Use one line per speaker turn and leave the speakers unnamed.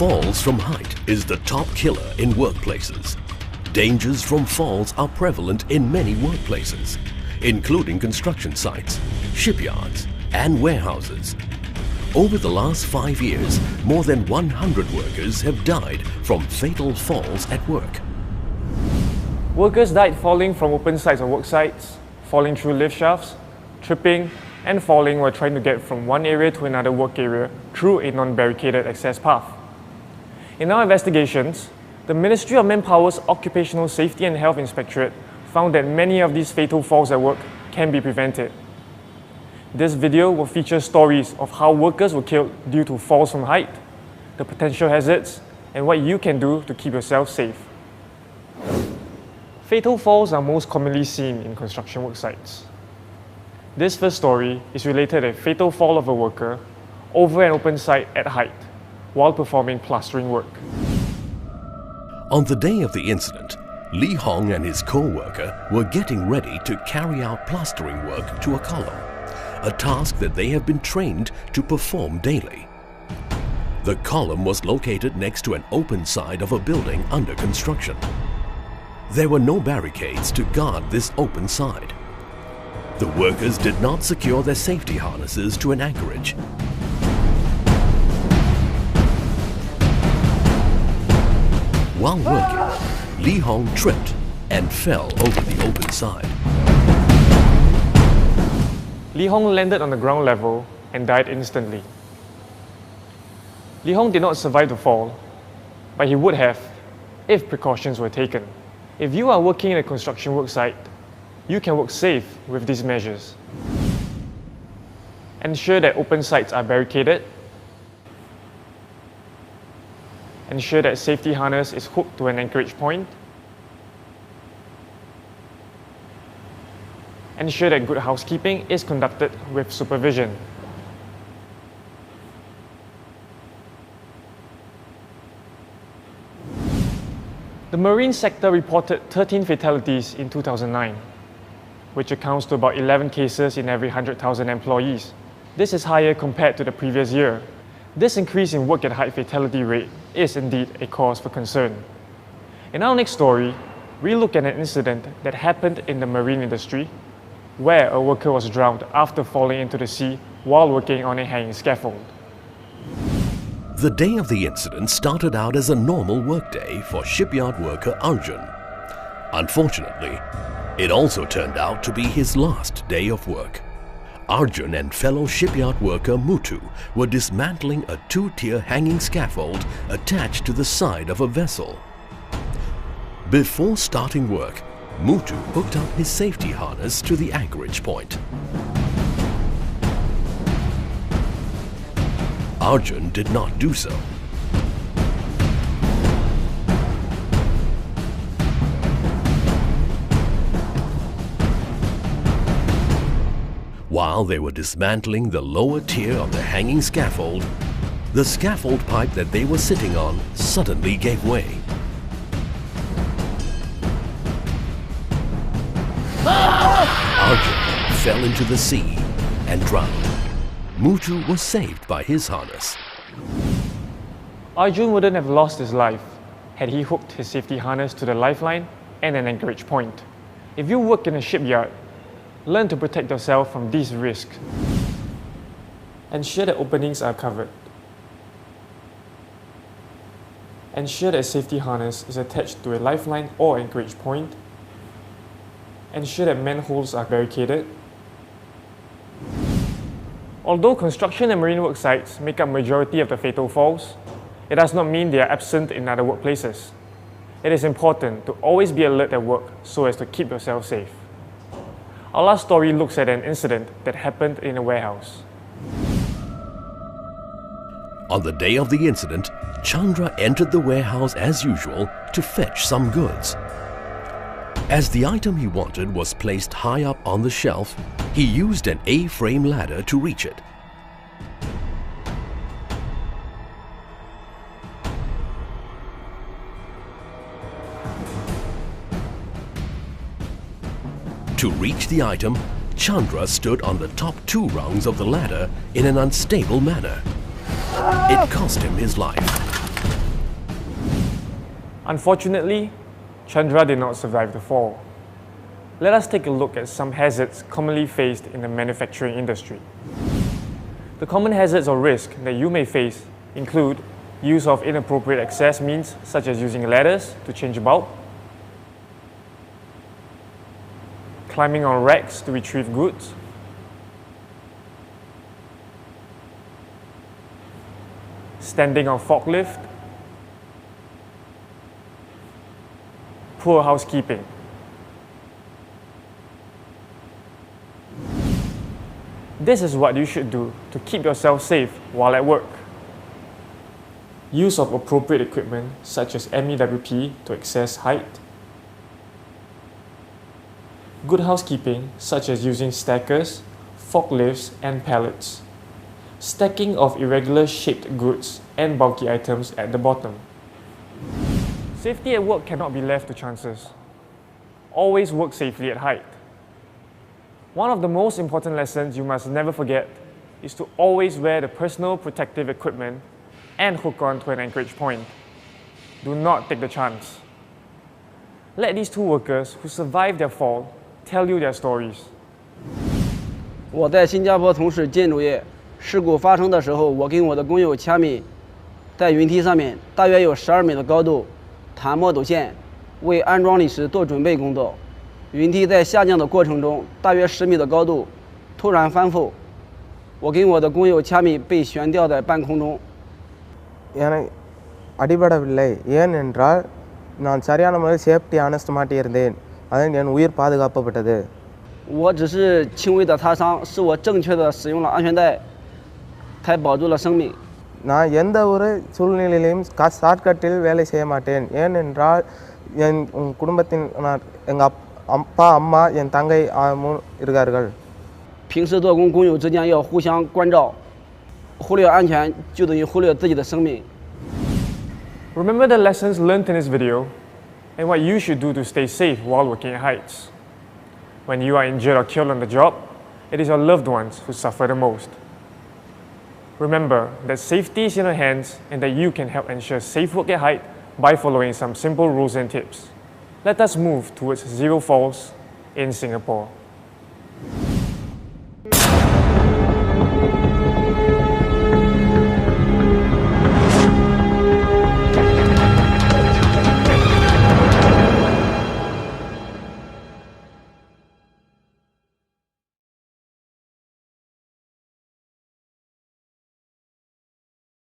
Falls from height is the top killer in workplaces. Dangers from falls are prevalent in many workplaces, including construction sites, shipyards, and warehouses. Over the last 5 years, more than 100 workers have died from fatal falls at work.
Workers died falling from open sides of work sites, falling through lift shafts, tripping, and falling while trying to get from one area to another work area through a non-barricaded access path. In our investigations, the Ministry of Manpower's Occupational Safety and Health Inspectorate found that many of these fatal falls at work can be prevented. This video will feature stories of how workers were killed due to falls from height, the potential hazards, and what you can do to keep yourself safe. Fatal falls are most commonly seen in construction work sites. This first story is related to a fatal fall of a worker over an open site at height while performing plastering work.
On the day of the incident, Lee Hong and his co-worker were getting ready to carry out plastering work to a column, a task that they have been trained to perform daily. The column was located next to an open side of a building under construction. There were no barricades to guard this open side. The workers did not secure their safety harnesses to an anchorage. While working, Lee Hong tripped and fell over the open side.
Lee Hong landed on the ground level and died instantly. Lee Hong did not survive the fall, but he would have if precautions were taken. If you are working in a construction work site, you can work safe with these measures. Ensure that open sites are barricaded. Ensure that safety harness is hooked to an anchorage point. Ensure that good housekeeping is conducted with supervision. The marine sector reported 13 fatalities in 2009, which accounts to about 11 cases in every 100,000 employees. This is higher compared to the previous year. This increase in work at height fatality rate is indeed a cause for concern. In our next story, we look at an incident that happened in the marine industry where a worker was drowned after falling into the sea while working on a hanging scaffold.
The day of the incident started out as a normal workday for shipyard worker Arjun. Unfortunately, it also turned out to be his last day of work. Arjun and fellow shipyard worker Mutu were dismantling a two-tier hanging scaffold attached to the side of a vessel. Before starting work, Mutu hooked up his safety harness to the anchorage point. Arjun did not do so. While they were dismantling the lower tier of the hanging scaffold, the scaffold pipe that they were sitting on suddenly gave way. Arjun fell into the sea and drowned. Mutu was saved by his harness.
Arjun wouldn't have lost his life had he hooked his safety harness to the lifeline and an anchorage point. If you work in a shipyard, learn to protect yourself from these risks. Ensure that openings are covered. Ensure that a safety harness is attached to a lifeline or anchorage point. Ensure that manholes are barricaded. Although construction and marine work sites make up majority of the fatal falls, it does not mean they are absent in other workplaces. It is important to always be alert at work so as to keep yourself safe. Our last story looks at an incident that happened in a warehouse.
On the day of the incident, Chandra entered the warehouse as usual to fetch some goods. As the item he wanted was placed high up on the shelf, he used an A-frame ladder to reach it. To reach the item, Chandra stood on the top two rungs of the ladder in an unstable manner. It cost him his life.
Unfortunately, Chandra did not survive the fall. Let us take a look at some hazards commonly faced in the manufacturing industry. The common hazards or risks that you may face include use of inappropriate access means such as using ladders to change bulb, climbing on racks to retrieve goods, standing on forklift, poor housekeeping. This is what you should do to keep yourself safe while at work. Use of appropriate equipment such as MEWP to access height. Good housekeeping such as using stackers, forklifts and pallets. Stacking of irregular shaped goods and bulky items at the bottom. Safety at work cannot be left to chances. Always work safely at height. One of the most important lessons you must never forget is to always wear the personal protective equipment and hook on to an anchorage point. Do not take the chance. Let these two workers who survived their fall tell you their stories.
我在新加坡从事建筑业，事故发生的时候，我跟我的工友掐米，在云梯上面，大约有12米的高度，弹墨斗线，为安装理石做准备工作。云梯在下降的过程中，大约10米的高度，突然翻覆，我跟我的工友掐米被悬吊在半空中。
எனக்கு அடிபடவில்லை ஏனென்றால் நான் சரியான முறையில் safety honest மாட்டியிருந்தேன் அதனால் என் உயிர் பாதுகாக்கப்பட்டது
我只是轻微的擦伤，是我正确的使用了安全带，才保住了生命。
நான் எந்த ஒரு சூழ்நிலையிலும் ஷார்ட்கட்டில் வேலை செய்ய மாட்டேன் ஏனென்றால் என் குடும்பத்தின் எங்கள் அப்பா அம்மா என் தங்கை இருக்கார்கள்
平时做工，工友之间要互相关照。 忽略安全就等于忽略自己的生命。
Remember the lessons learned in this video and what you should do to stay safe while working at heights. When you are injured or killed on the job, it is your loved ones who suffer the most. Remember that safety is in your hands and that you can help ensure safe work at height by following some simple rules and tips. Let us move towards zero falls in Singapore.